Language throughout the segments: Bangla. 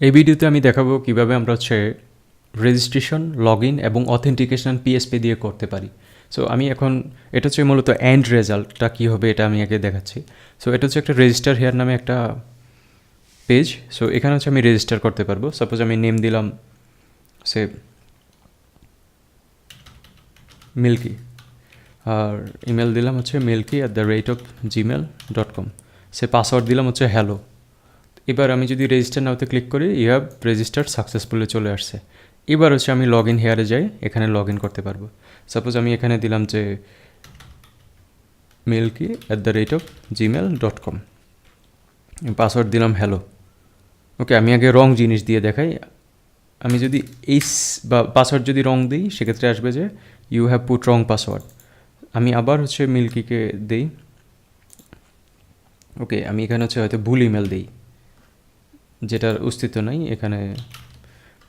এই ভিডিওতে আমি দেখাবো কিভাবে আমরা হচ্ছে রেজিস্ট্রেশন, লগ ইন এবং অথেন্টিকেশন পিএসপি দিয়ে করতে পারি। সো আমি এখন এটা হচ্ছে মূলত এন্ড রেজাল্টটা কী হবে এটা আমি আগে দেখাচ্ছি। সো এটা হচ্ছে একটা রেজিস্টার হেয়ার নামে একটা পেজ। সো এখানে হচ্ছে আমি রেজিস্টার করতে পারবো। সাপোজ আমি নেম দিলাম সে মিল্কি, আর ইমেল দিলাম হচ্ছে milky@gmail.com। সে পাসওয়ার্ড দিলাম হচ্ছে হ্যালো। এবার আমি যদি রেজিস্টার নাওতে ক্লিক করি, ইউ হ্যাভ রেজিস্টার্ড সাকসেসফুলি চলে আসছে। এবার হচ্ছে আমি লগ ইন হেয়ারে যাই, এখানে লগ ইন করতে পারবো। সাপোজ আমি এখানে দিলাম যে milky@gmail.com, পাসওয়ার্ড দিলাম হ্যালো। ওকে, আমি আগে রং জিনিস দিয়ে দেখাই। আমি যদি বা পাসওয়ার্ড যদি রং দিই, সেক্ষেত্রে আসবে যে you have put wrong password. আমি আবার হচ্ছে মিল্কিকে দিই। ওকে, আমি এখানে হচ্ছে হয়তো ভুল ইমেল দিই, যেটার অস্তিত্ব নাই, এখানে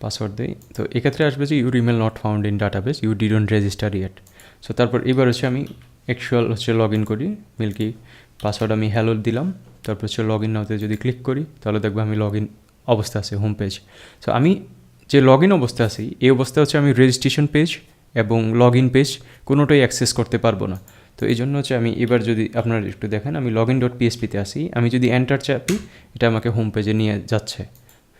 পাসওয়ার্ড দিই। তো এক্ষেত্রে আসবে যে your email not found in database, you didn't register yet. So তারপর এবার হচ্ছে আমি অ্যাকচুয়াল হচ্ছে লগ ইন করি। মিল্কি পাসওয়ার্ড আমি হ্যালো দিলাম। তারপর হচ্ছে লগ ইন নাওতে যদি ক্লিক করি, তাহলে দেখবো আমি লগ ইন অবস্থা আছে, হোম পেজ। সো আমি যে লগ ইন অবস্থা আছি, এই অবস্থা হচ্ছে আমি রেজিস্ট্রেশন পেজ এবং লগ ইন পেজ কোনোটাই অ্যাক্সেস করতে পারবো না। তো এই জন্য হচ্ছে আমি এবার যদি আপনারা একটু দেখেন, আমি লগ ইন .phpতে আসি, আমি যদি এন্টার চাপি, এটা আমাকে হোম পেজে নিয়ে যাচ্ছে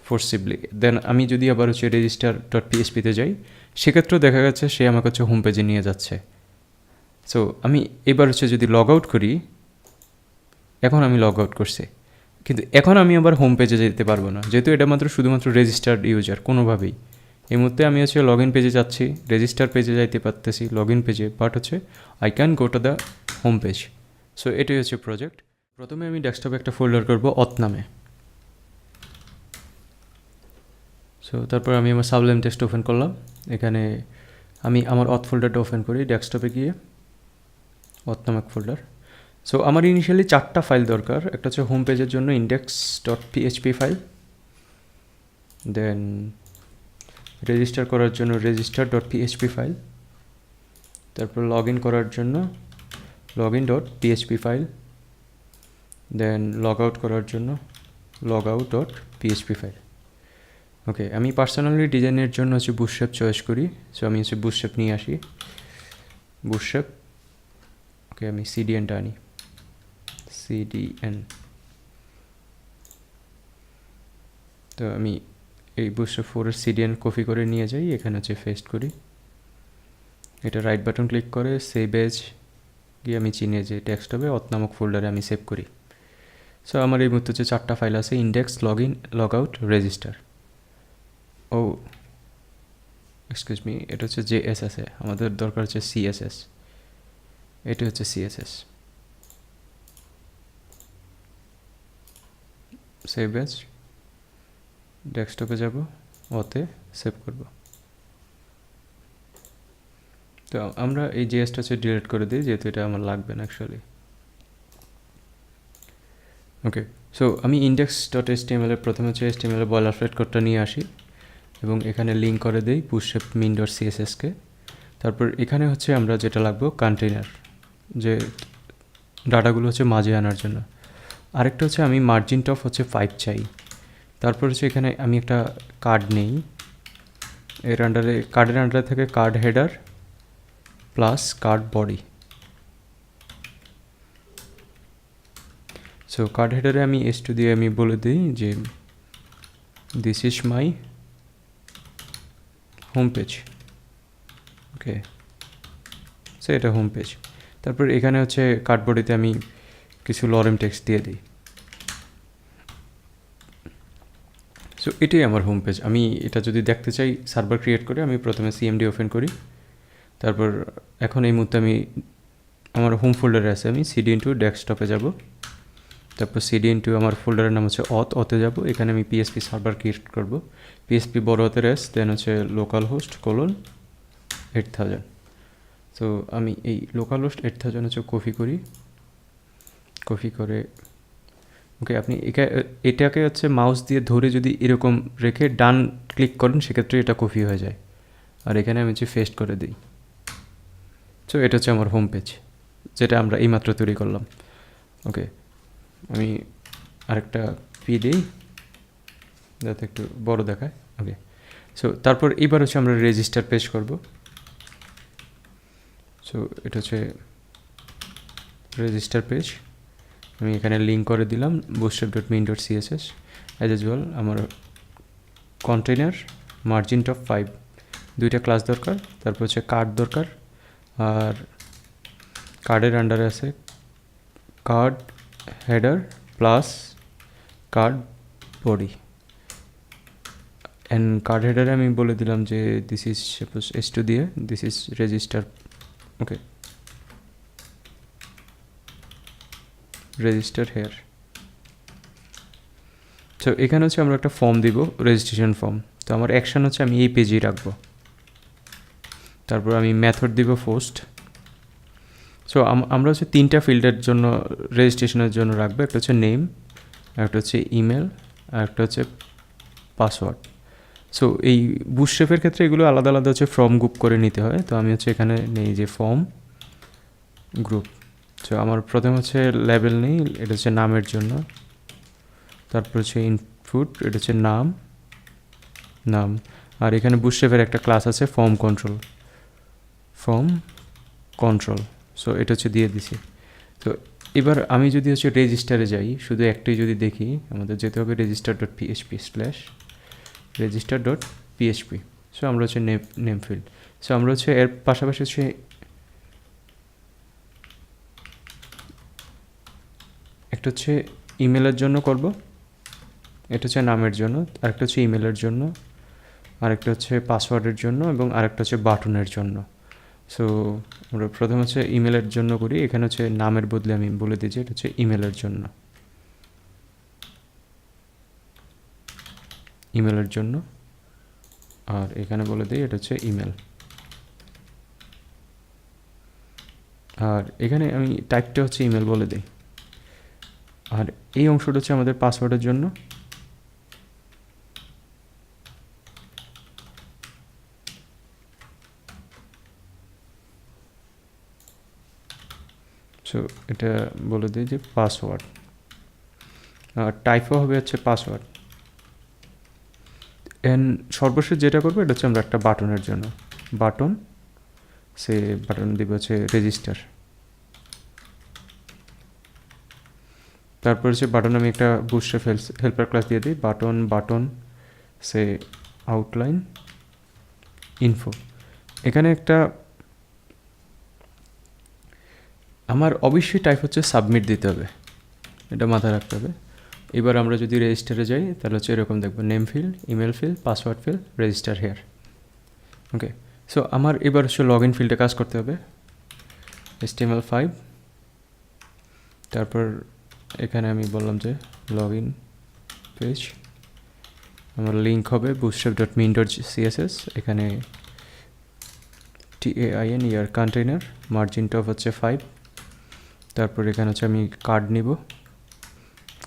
ফোর্সিবলি। দেন আমি যদি আবার হচ্ছে register.phpতে যাই, সেক্ষেত্রেও দেখা যাচ্ছে সে আমাকে হচ্ছে হোম পেজে নিয়ে যাচ্ছে। সো আমি এবার হচ্ছে যদি লগ আউট করি, এখন আমি লগ আউট করছি, কিন্তু এখন আমি আবার হোম পেজে যেতে পারবো না, যেহেতু এটা শুধুমাত্র রেজিস্টার্ড ইউজার। কোনোভাবেই এই মুহূর্তে আমি হচ্ছে লগ ইন পেজে যাচ্ছি, রেজিস্টার পেজে যাইতে পারতেছি, লগ ইন পেজে, বাট হচ্ছে I can go to the home page. So এটাই হচ্ছে প্রজেক্ট। প্রথমে আমি ডেস্কটপে একটা ফোল্ডার করবো অথ নামে। সো তারপর আমি আমার সাবলাইম টেক্সট ওপেন করলাম। এখানে আমি আমার অথ ফোল্ডারটা ওপেন করি, ডেস্কটপে গিয়ে অথ নামক ফোল্ডার। সো আমার ইনিশিয়ালি 4টা ফাইল দরকার। একটা হচ্ছে হোম পেজের জন্য index.php ফাইল, দেন রেজিস্টার করার জন্য register.php ফাইল, তারপর লগ ইন করার জন্য login.php ফাইল, দেন লগ আউট করার জন্য logout.php ফাইল। ওকে, আমি পার্সোনালি ডিজাইনের জন্য হচ্ছে বুটস্ট্র্যাপ চয়েস করি। সো আমি হচ্ছে বুটস্ট্র্যাপ নিয়ে আসি, বুটস্ট্র্যাপ। ওকে, আমি সিডিএনটা আনি, সিডিএন। তো আমি এই বুটস্ট্র্যাপ 4-এর সিডিএন কপি করে নিয়ে যাই, এখানে হচ্ছে পেস্ট করি। এটা রাইট বাটন ক্লিক করে সেভ এজ গিয়ে আমি চিনে যে ডেস্কটপে অথ নামক ফোল্ডারে আমি সেভ করি। সো আমার এই মুহূর্তে হচ্ছে 4টা ফাইল আছে, index, log in, log out, register. ও এক্সকিউজ মি, এটা হচ্ছে JSS, আমাদের দরকার হচ্ছে CSS। এটা হচ্ছে CSS। সেভ এজ, ডেস্কটপে যাব, ওতে সেভ করব। তো আমরা এই JSটা হচ্ছে ডিলিট করে দিই, যেহেতু এটা আমার লাগবে না অ্যাকচুয়ালি। ওকে, সো আমি index.html এর প্রথমে হচ্ছে HTML এর বয়লারপ্লেট কোডটা নিয়ে আসি এবং এখানে লিঙ্ক করে দিই bootstrap min.css-কে। তারপর এখানে হচ্ছে আমরা যেটা লাগবো কন্টেইনার, যে ডাটাগুলো হচ্ছে মাঝে আনার জন্য। আরেকটা হচ্ছে আমি মার্জিন টপ হচ্ছে 5 চাই। তারপর হচ্ছে এখানে আমি একটা কার্ড নেই, এর আন্ডারে, কার্ডের আন্ডারে থেকে card header plus card body. So card হেডারে আমি S2 দিয়ে আমি বলে দিই যে this is my home page. Okay, so এটা হোম পেজ। তারপর এখানে হচ্ছে কার্ড বডিতে আমি কিছু লরেম টেক্সট দিয়ে দিই। সো এটাই আমার হোম পেজ। আমি এটা যদি দেখতে চাই সার্ভার ক্রিয়েট করে, আমি প্রথমে CMD ওপেন করি। তারপর এখন এই মুহূর্তে আমি আমার হোম ফোল্ডারে আছে, আমি CD ইন্টু ডেস্কটপে যাব। তারপর CD ইন্টু আমার ফোল্ডারের নাম হচ্ছে অথে যাব। এখানে আমি PHP সার্ভার ক্রিয়েট করব, PHP বড় হাতের S, দেন হচ্ছে লোকাল হোস্ট :8000। তো আমি এই লোকাল হোস্ট 8000 হচ্ছে কপি করি, কপি করে ওকে, আপনি এটাকে হচ্ছে মাউস দিয়ে ধরে যদি এরকম রেখে ডান ক্লিক করেন, সেক্ষেত্রে এটা কপি হয়ে যায়। আর এখানে আমি হচ্ছে পেস্ট করে দিই। সো এটা হচ্ছে আমার হোম পেজ, যেটা আমরা এইমাত্র তৈরি করলাম। ওকে, আমি আরেকটা পি দিই, যাতে একটু বড় দেখায়। ওকে, সো তারপর এবার হচ্ছে আমরা রেজিস্টার পেজ করব। সো এটা হচ্ছে রেজিস্টার পেজ, আমি এখানে লিঙ্ক করে দিলাম bootstrap.min.css অ্যাজ ইউজুয়াল। আমার কন্টেনার মার্জিন টপ 5 দুইটা ক্লাস দরকার, তারপর হচ্ছে কার্ড দরকার, আর কার্ডের আন্ডারে আছে card header plus card body. And card হেডারে আমি বলে দিলাম যে দিস ইজ সাপোজ S2 দিয়ে this is register. Okay, register here. So এখানে হচ্ছে আমরা একটা ফর্ম দিব, রেজিস্ট্রেশন ফর্ম। তো আমার অ্যাকশন হচ্ছে আমি এই পেজেই রাখবো। তারপর আমি মেথড দিব পোস্ট। সো আমরা হচ্ছে তিনটা ফিল্ডের জন্য রেজিস্ট্রেশনের জন্য রাখবো, একটা হচ্ছে নেম, একটা হচ্ছে ইমেল, আর একটা হচ্ছে পাসওয়ার্ড। সো এই বুটস্ট্র্যাপের ক্ষেত্রে এগুলো আলাদা আলাদা হচ্ছে ফর্ম গ্রুপ করে নিতে হয়। তো আমি হচ্ছে এখানে নেই যে ফর্ম গ্রুপ। সো আমার প্রথম হচ্ছে লেবেল নেই, এটা হচ্ছে নামের জন্য। তারপর হচ্ছে ইনপুট, এটা হচ্ছে নাম। আর এখানে বুটস্ট্র্যাপের একটা ক্লাস আছে ফর্ম কন্ট্রোল। সো এটা হচ্ছে দিয়ে দিছি। তো এবার আমি যদি হচ্ছে রেজিস্টারে যাই, শুধু একটাই যদি দেখি, আমাদের যেতে হবে register.php। সো আমরা হচ্ছে নেম ফিল্ড। সো আমরা হচ্ছে এর পাশাপাশি হচ্ছে একটা হচ্ছে ইমেলের জন্য করব, এটা হচ্ছে নামের জন্য, আরেকটা হচ্ছে ইমেলের জন্য, আরেকটা হচ্ছে পাসওয়ার্ডের জন্য, এবং আরেকটা হচ্ছে বাটনের জন্য। সো আমরা প্রথম হচ্ছে ইমেলের জন্য করি। এখানে হচ্ছে নামের বদলে আমি বলে দিই যে এটা হচ্ছে ইমেলের জন্য, আর এখানে বলে দিই এটা হচ্ছে ইমেল। আর এখানে আমি টাইপটা হচ্ছে ইমেল বলে দিই। আর এই অংশটা হচ্ছে আমাদের পাসওয়ার্ডের জন্য। সো এটা বলে দিই যে পাসওয়ার্ড, আর টাইপও হবে হচ্ছে পাসওয়ার্ড। অ্যান্ড সর্বশেষ যেটা করবো এটা হচ্ছে আমরা একটা বাটনের জন্য বাটন দিব হচ্ছে রেজিস্টার। তারপর হচ্ছে বাটন আমি একটা বুটস্ট্র্যাপ হেল্পার ক্লাস দিয়ে দিই, বাটন সে আউটলাইন ইনফো। এখানে একটা আমার অবশ্যই টাইপ হচ্ছে সাবমিট দিতে হবে, এটা মাথায় রাখতে হবে। এবার আমরা যদি রেজিস্টারে যাই তাহলে হচ্ছে এরকম দেখবো, name field, email field, password field, register here. Okay, so আমার এবার হচ্ছে লগ ইন ফিল্ডে কাজ করতে হবে, HTML5। তারপর এখানে আমি বললাম যে লগ ইন পেজ, আমার লিঙ্ক হবে bootstrap.min.css। এখানে TAIN ইয়ার কন্টেইনার, মার্জিন টপ হচ্ছে 5। তারপর এখানে হচ্ছে আমি কার্ড নিব,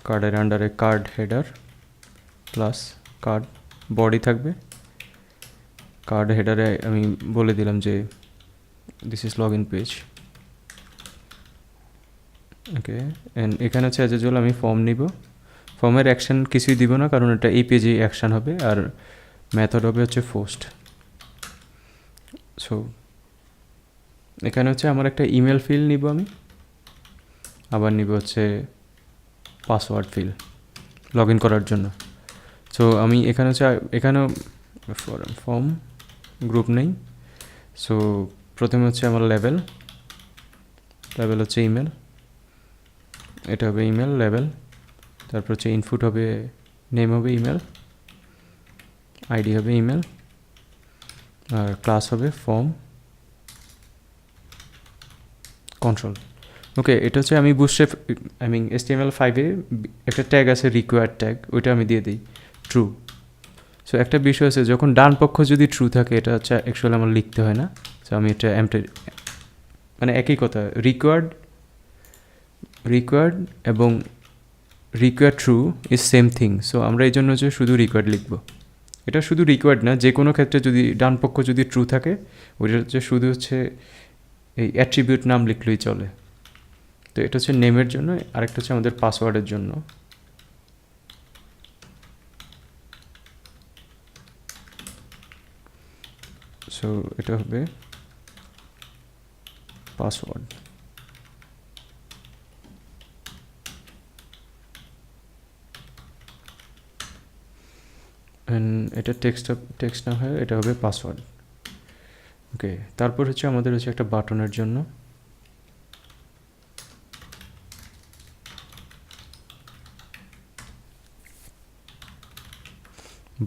কার্ডের আন্ডারে card header plus card body থাকবে। কার্ড হেডারে আমি বলে দিলাম যে this is log in page. Okay, and এখানে হচ্ছে অ্যাজ ইউজুয়াল আমি ফর্ম নিব। ফর্মের অ্যাকশন কিছুই দিব না, কারণ এটা এই পেজেই অ্যাকশান হবে, আর মেথড হবে হচ্ছে পোস্ট। সো এখানে হচ্ছে আমার একটা ইমেল ফিল্ড নিব, আমি আবার নিব হচ্ছে পাসওয়ার্ড ফিল্ড লগ ইন করার জন্য। সো আমি এখানে হচ্ছে এখানেও ফর্ম গ্রুপ নেই। সো প্রথমে হচ্ছে আমার লেভেল হচ্ছে ইমেল, এটা হবে ইমেল লেভেল। তারপর হচ্ছে ইনপুট হবে, নেম হবে ইমেল, আইডি হবে ইমেল, আর ক্লাস হবে ফর্ম কন্ট্রোল। ওকে, এটা হচ্ছে আমি বুটস্ট্র্যাপ HTML5-এ একটা ট্যাগ আছে রিকোয়ার্ড ট্যাগ, ওইটা আমি দিয়ে দিই ট্রু। সো একটা বিষয় আছে, যখন ডান পক্ষ যদি ট্রু থাকে এটা হচ্ছে অ্যাকচুয়ালি আমার লিখতে হয় না। সো আমি এটা মানে একই কথা, রিকোয়ার্ড এবং required true is same thing. So আমরা এই জন্য হচ্ছে শুধু রিকোয়ার্ড লিখব। এটা শুধু রিকোয়ার্ড না, যে কোনো ক্ষেত্রে যদি ডান পক্ষ যদি ট্রু থাকে ওইটা হচ্ছে শুধু হচ্ছে এই অ্যাট্রিবিউট নাম লিখলেই চলে। তো এটা হচ্ছে নেমের জন্য, আরেকটা হচ্ছে আমাদের পাসওয়ার্ডের জন্য। সো এটা হবে পাসওয়ার্ড। এটা টেক্সট না হয় এটা হবে পাসওয়ার্ড। ওকে, তারপর হচ্ছে আমাদের হচ্ছে একটা বাটনের জন্য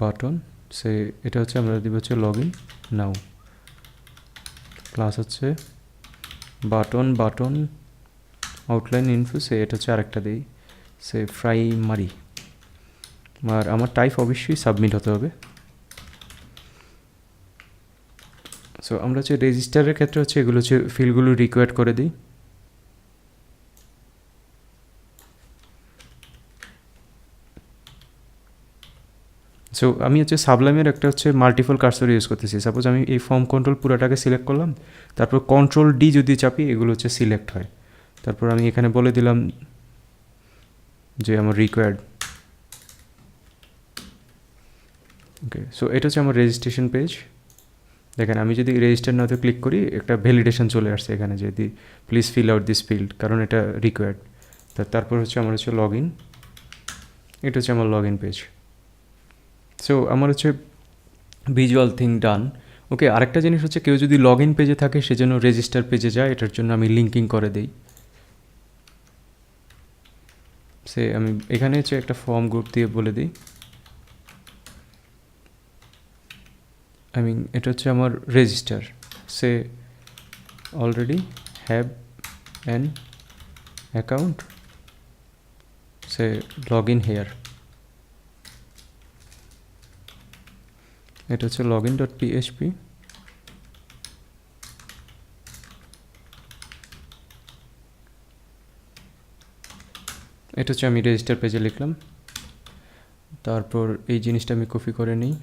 বাটন, সে এটা হচ্ছে আমরা দিব হচ্ছে লগ ইন নাও, ক্লাস হচ্ছে বাটন আউটলাইন ইনফো, সে এটা হচ্ছে আরেকটা দিই সে প্রাইমারি, আর আমার টাইপ অবশ্যই সাবমিট হতে হবে। সো আমরা হচ্ছে রেজিস্টারের ক্ষেত্রে হচ্ছে এগুলো হচ্ছে ফিল্ডগুলো রিকোয়ার্ড করে দিই। সো আমি হচ্ছে সাবলাইমের একটা হচ্ছে মাল্টিপল কার্সর ইউজ করতেছি। সাপোজ আমি এই ফর্ম কন্ট্রোল পুরোটাকে সিলেক্ট করলাম, তারপর কন্ট্রোল ডি যদি চাপি এগুলো হচ্ছে সিলেক্ট হয়। তারপর আমি এখানে বলে দিলাম যে আমার রিকোয়ার্ড। ওকে, সো এটা হচ্ছে আমার রেজিস্ট্রেশন পেজ। দেখেন আমি যদি রেজিস্টার নাওতে ক্লিক করি একটা ভ্যালিডেশন চলে আসছে এখানে, যদি please fill out this field, কারণ এটা রিকোয়ার্ড। তারপর হচ্ছে আমার হচ্ছে লগ ইন, এটা হচ্ছে আমার লগ ইন পেজ। সো আমার হচ্ছে ভিজুয়াল থিং ডান। ওকে, আরেকটা জিনিস হচ্ছে কেউ যদি লগ ইন পেজে থাকে সেজন্য রেজিস্টার পেজে যায়, এটার জন্য আমি লিঙ্কিং করে দিই। সে আমি এখানে হচ্ছে একটা ফর্ম গ্রুপ দিয়ে বলে দিই, এটা হচ্ছে আমার register, say already have an account, say log in hair. এটা হচ্ছে লগ ইন ডট পিএইচপি। এটা হচ্ছে আমি রেজিস্টার পেজে লিখলাম। তারপর এই জিনিসটা আমি কপি করে নিই,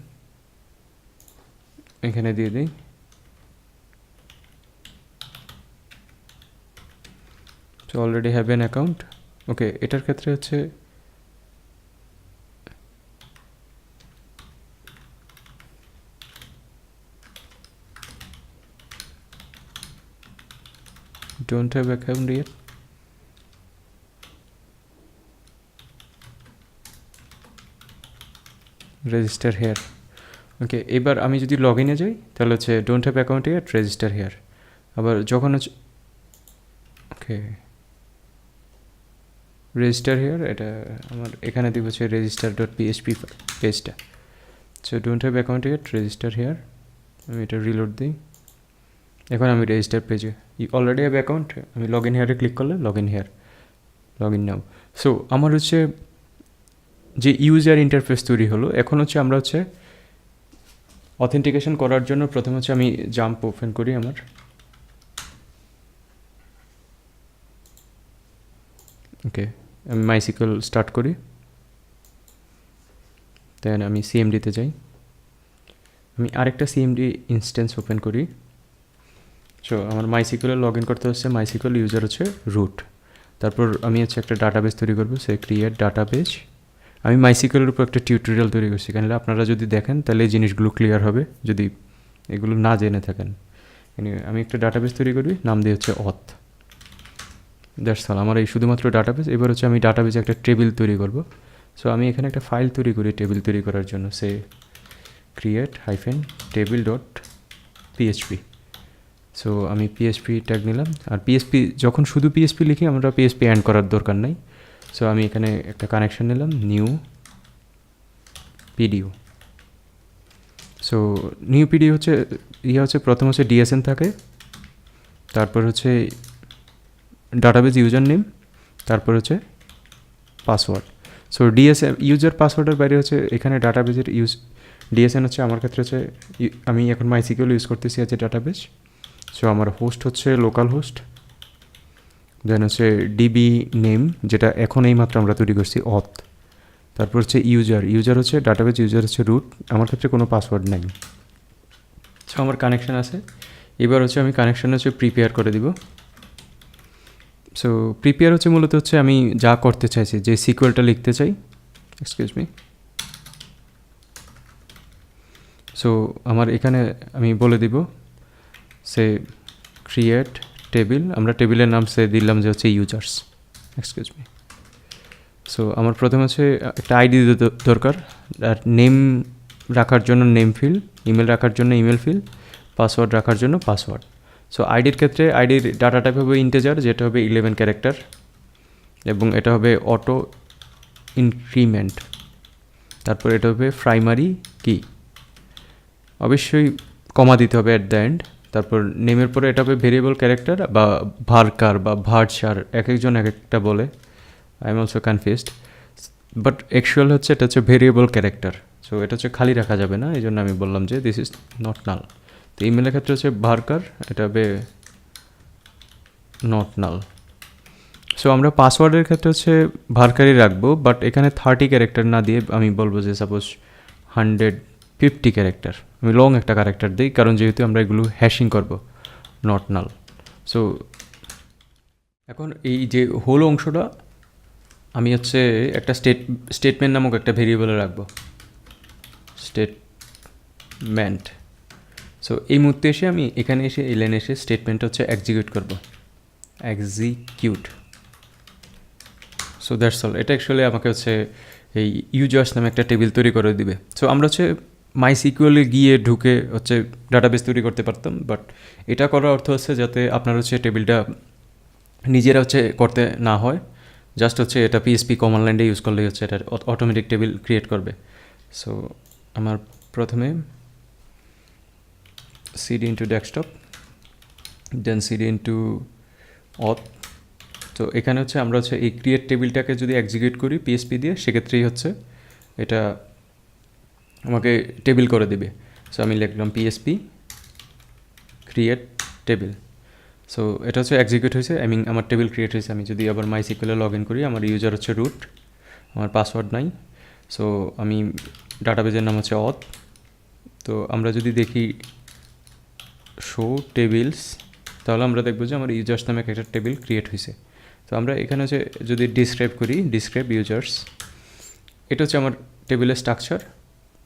এখানে দিয়ে দিই। So already have an account. Okay, এটার ক্ষেত্রে হচ্ছে don't have account yet, register here. ওকে, এবার আমি যদি লগ ইনে যাই তাহলে হচ্ছে don't have account yet, register here. আবার যখন হচ্ছে ওকে রেজিস্টার হেয়ার, এটা আমার এখানে দিব হচ্ছে রেজিস্টার ডট পিএইচপি পেজটা। So don't have account yet, register here. আমি এটা রিলোড দিই, এখন আমি রেজিস্টার পেজে অলরেডি হ্যাভ অ্যাকাউন্ট, আমি লগ ইন হেয়ারে ক্লিক করলে log in here, log in now. So আমার হচ্ছে যে ইউজার ইন্টারফেস তৈরি হলো, এখন হচ্ছে আমরা হচ্ছে অথেন্টিকেশন করার জন্য প্রথমে হচ্ছে আমি জাম্প ওপেন করি আমার। ওকে, আমি মাইসিকল স্টার্ট করি, দেন আমি সিএমডিতে যাই, আমি আরেকটা সিএমডি ইনস্ট্যান্স ওপেন করি। সো আমার মাইসিকলে লগ ইন করতে হচ্ছে, মাইসিকল ইউজার হচ্ছে রুট। তারপর আমি হচ্ছে একটা ডাটাবেস তৈরি করবো, সে ক্রিয়েট ডাটাবেস। আমি মাইসিকলের উপর একটা টিউটোরিয়াল তৈরি করছি, এখানে আপনারা যদি দেখেন তাহলে এই জিনিসগুলো ক্লিয়ার হবে যদি এগুলো না জেনে থাকেন। আমি একটা ডাটাবেস তৈরি করি, নাম দিয়ে হচ্ছে অথ। দ্যাটস অল, আমার এই শুধুমাত্র ডাটাবেস। এবার হচ্ছে আমি ডাটাবেসে একটা টেবিল তৈরি করব। সো আমি এখানে একটা ফাইল তৈরি করি টেবিল তৈরি করার জন্য, say create hyphen table dot PHP. So আমি পিএইচপি ট্যাগ নিলাম, আর পিএইচপি যখন শুধু পিএইচপি লিখি আমরা পিএইচপি অ্যাড করার দরকার নাই। সো আমি এখানে একটা কানেকশন নিলাম, new PDO. So new PDO হচ্ছে হচ্ছে প্রথম হচ্ছে ডিএসএন থাকে, তারপর হচ্ছে ডাটাবেস ইউজার নেম, তারপর হচ্ছে পাসওয়ার্ড। সো ডিএসএন ইউজার পাসওয়ার্ডের বাইরে হচ্ছে এখানে ডাটাবেসের ডিএসএন হচ্ছে আমার ক্ষেত্রে হচ্ছে আমি এখন মাইসিকিউএল ইউজ করতেছি আছে ডাটাবেস। সো আমার হোস্ট হচ্ছে লোকাল হোস্ট, দেন হচ্ছে ডিবি নেম যেটা এখন এইমাত্র আমরা তৈরি করছি অথ। তারপর হচ্ছে ইউজার হচ্ছে ডাটাবেস ইউজার হচ্ছে রুট, আমার ক্ষেত্রে কোনো পাসওয়ার্ড নাই। সো আমার কানেকশান আছে। এবার হচ্ছে আমি কানেকশান হচ্ছে প্রিপেয়ার করে দিব। সো প্রিপেয়ার হচ্ছে মূলত হচ্ছে আমি যা করতে চাইছি, যে সিকুয়েলটা লিখতে চাই, এক্সকিউজ মি। সো আমার এখানে আমি বলে দিব সে ক্রিয়েট টেবিল, আমরা টেবিলের নাম সে দিলাম যে হচ্ছে ইউজার্স, এক্সকিউজ মি। সো আমার প্রথমে হচ্ছে একটা আইডি দরকার, আর নেম রাখার জন্য নেম ফিল্ড, ইমেল রাখার জন্য ইমেল ফিল্ড, পাসওয়ার্ড রাখার জন্য পাসওয়ার্ড। সো আইডির ক্ষেত্রে আইডির ডাটা টাইপ হবে ইন্টিজার, যেটা হবে 11 ক্যারেক্টার, এবং এটা হবে অটো ইনক্রিমেন্ট। তারপর এটা হবে প্রাইমারি কি, অবশ্যই কমা দিতে হবে অ্যাট দ্য এন্ড। তারপর নেমের পরে এটা হবে ভেরিয়েবল ক্যারেক্টার বা ভারকার বা ভার্চার, এক একজন এক একটা বলে, I am also confused, but actual হচ্ছে এটা হচ্ছে ভেরিয়েবল ক্যারেক্টার। সো এটা হচ্ছে খালি রাখা যাবে না, এই জন্য আমি বললাম যে দিস ইজ নট নাল। তো ইমেলের ক্ষেত্রে হচ্ছে ভারকার, এটা হবে নট নাল। সো আমরা পাসওয়ার্ডের ক্ষেত্রে হচ্ছে ভারকারই রাখবো, বাট এখানে 30 ক্যারেক্টার না দিয়ে আমি বলবো যে সাপোজ 150 ক্যারেক্টার, আমি লং একটা ক্যারেক্টার দিই, কারণ যেহেতু আমরা এগুলো হ্যাশিং করব, নট নাল। সো এখন এই যে হোল অংশটা আমি হচ্ছে একটা স্টেটমেন্ট নামক একটা ভেরিয়েবলে রাখবো, স্টেটমেন্ট। সো এই মুহূর্তে এসে আমি এখানে এসে এই লাইনে এসে স্টেটমেন্টটা হচ্ছে এক্সিকিউট করব, এক্সিকিউট। So that's all. এটা অ্যাকচুয়ালি আমাকে হচ্ছে এই ইউজার্স নামে একটা টেবিল তৈরি করে দিবে। সো আমরা হচ্ছে মাইসিকিউএলে গিয়ে ঢুকে হচ্ছে ডাটাবেস তৈরি করতে পারতাম, বাট এটা করার অর্থ হচ্ছে যাতে আপনার হচ্ছে টেবিলটা নিজেরা হচ্ছে করতে না হয়, জাস্ট হচ্ছে এটা পিএসপি কমান্ড লাইনটা ইউজ করলেই হচ্ছে এটা অটোমেটিক টেবিল ক্রিয়েট করবে। সো আমার প্রথমে cd into desktop, দেন cd into auth। তো এখানে হচ্ছে আমরা হচ্ছে এই ক্রিয়েট টেবিলটাকে যদি এক্সিকিউট করি পিএসপি দিয়ে, সেক্ষেত্রেই হচ্ছে এটা আমাকে টেবিল করে দেবে। সো আমি লিখলাম পিএসপি ক্রিয়েট টেবিল। সো এটা হচ্ছে এক্সিকিউট হয়েছে, আই মিন আমার টেবিল ক্রিয়েট হয়েছে। আমি যদি আবার মাইসিকিউএলে লগ ইন করি, আমার ইউজার হচ্ছে রুট, আমার পাসওয়ার্ড নাই। সো আমি ডাটাবেজের নাম হচ্ছে অথ। তো আমরা যদি দেখি শো টেবিলস, তাহলে আমরা দেখবো যে আমার ইউজার্স নামে একটা টেবিল ক্রিয়েট হয়েছে। তো আমরা এখানে হচ্ছে যদি ডিসক্রাইব করি, ডিসক্রাইব ইউজার্স, এটা হচ্ছে আমার টেবিলের structure,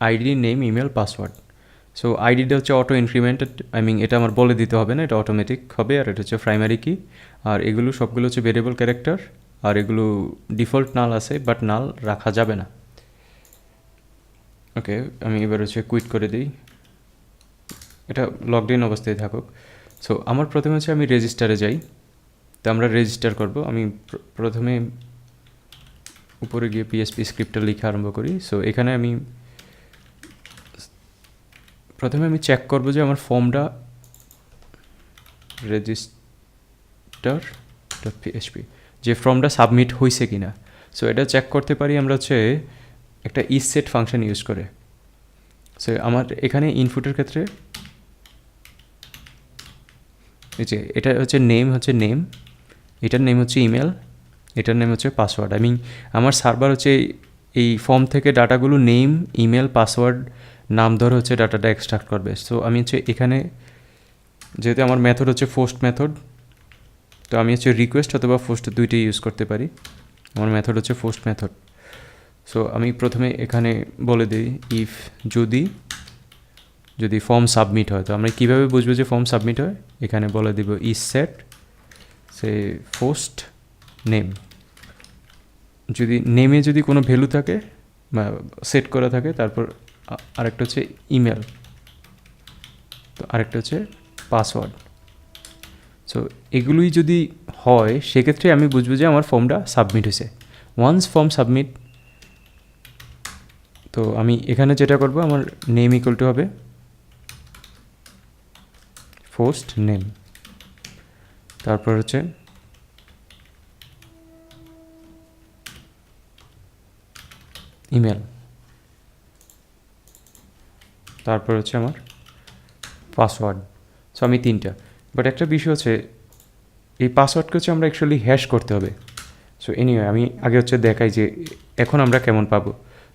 ID, name, email, password. So আইডিটা হচ্ছে অটো ইনক্রিমেন্টেড, আই মিন এটা আমার বলে দিতে হবে না, এটা অটোমেটিক হবে। আর এটা হচ্ছে প্রাইমারি কি, আর এগুলো সবগুলো হচ্ছে ভেরিয়েবল ক্যারেক্টার, আর এগুলো ডিফল্ট নাল আছে, বাট নাল রাখা যাবে না। ওকে, আমি এবার হচ্ছে কুইট করে দিই, এটা লগড ইন অবস্থায় থাকুক। সো আমার প্রথমে হচ্ছে আমি রেজিস্টারে যাই, তো আমরা রেজিস্টার করব। আমি প্রথমে উপরে গিয়ে পিএসপি স্ক্রিপ্টটা লিখে আরম্ভ করি। সো এখানে আমি প্রথমে আমি চেক করব যে আমার ফর্মটা register.php যে ফর্মটা সাবমিট হয়েছে কি না। সো এটা চেক করতে পারি আমরা হচ্ছে একটা ইসেট ফাংশন ইউজ করে। সো আমার এখানে ইনপুটের ক্ষেত্রে এই যে এটা হচ্ছে নেম, হচ্ছে নেম, এটার নেম হচ্ছে ইমেল, এটার নেম হচ্ছে পাসওয়ার্ড। আই মিন আমার সার্ভার হচ্ছে এই ফর্ম থেকে ডাটাগুলো নেম, ইমেল, পাসওয়ার্ড নাম ধরে হচ্ছে ডাটাটা এক্সট্রাক্ট করবে। সো আমি হচ্ছে এখানে যেহেতু আমার মেথড হচ্ছে পোস্ট মেথড, তো আমি হচ্ছে রিকোয়েস্ট অথবা পোস্ট দুইটাই ইউজ করতে পারি। আমার মেথড হচ্ছে পোস্ট মেথড। সো আমি প্রথমে এখানে বলে দিই ইফ যদি ফর্ম সাবমিট হয়, তো আমরা কীভাবে বুঝবো যে ফর্ম সাবমিট হয়, এখানে বলে দিব is set say post name. যদি নেমে যদি কোনো ভ্যালু থাকে বা সেট করা থাকে, তারপর আরেকটা হচ্ছে ইমেল, তো আরেকটা হচ্ছে পাসওয়ার্ড। সো এগুলোই যদি হয়, সেক্ষেত্রে আমি বুঝবো যে আমার ফর্মটা সাবমিট হয়েছে। ওয়ান্স ফর্ম সাবমিট, তো আমি এখানে যেটা করব, আমার নেম ইকুয়াল টু হবে পোস্ট নেম, তারপর হচ্ছে ইমেল, তারপর হচ্ছে আমার পাসওয়ার্ড। সো আমি তিনটা, বাট একটা বিষয় হচ্ছে এই পাসওয়ার্ডকে হচ্ছে আমরা অ্যাকচুয়ালি হ্যাশ করতে হবে। সো এনিওয়ে আমি আগে হচ্ছে দেখাই যে এখন আমরা কেমন পাবো।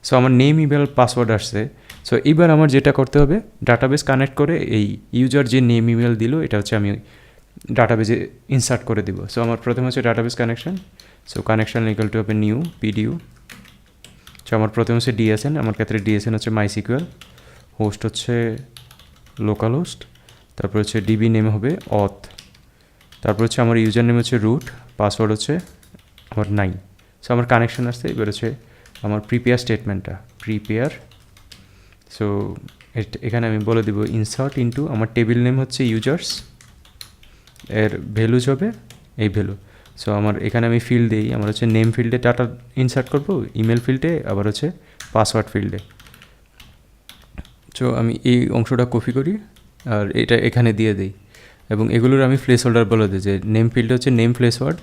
সো আমার নেম, ইমেল, পাসওয়ার্ড আসছে। সো এবার আমার যেটা করতে হবে, ডাটাবেস কানেক্ট করে এই ইউজার যে নেম ইমেল দিল, এটা হচ্ছে আমি ডাটাবেজে ইনসার্ট করে দিব। সো আমার প্রথমে হচ্ছে database connection. So connection equal to হবে নিউ পিডিউ। সো আমার প্রথমে হচ্ছে ডিএসএন, আমার ক্ষেত্রে ডিএসএন হচ্ছে মাইসিকিউএল, হোস্ট হচ্ছে লোকাল হোস্ট, তারপর হচ্ছে ডিবি নেম হবে অথ, তারপর হচ্ছে আমার ইউজার নেম হচ্ছে রুট, পাসওয়ার্ড হচ্ছে আমার 9। সো আমার কানেকশন আসছে, এবার হচ্ছে আমার প্রিপেয়ার স্টেটমেন্টটা প্রিপেয়ার। সো এখানে আমি বলে দেবো ইনসার্ট ইনটু, আমার টেবিল নেম হচ্ছে ইউজার্স, এর ভ্যালুজ হবে এই ভ্যালু। সো আমার এখানে আমি ফিল্ড দিই, আমার হচ্ছে নেম ফিল্ডে ডাটা ইনসার্ট করবো, ইমেল ফিল্ডে, আবার হচ্ছে পাসওয়ার্ড ফিল্ডে। সো আমি এই অংশটা কপি করি আর এটা এখানে দিয়ে দিই, এবং এগুলোর আমি প্লেস হোল্ডার বলে দিই যে নেম ফিল্ডে হচ্ছে নেম প্লেসওয়ার্ড,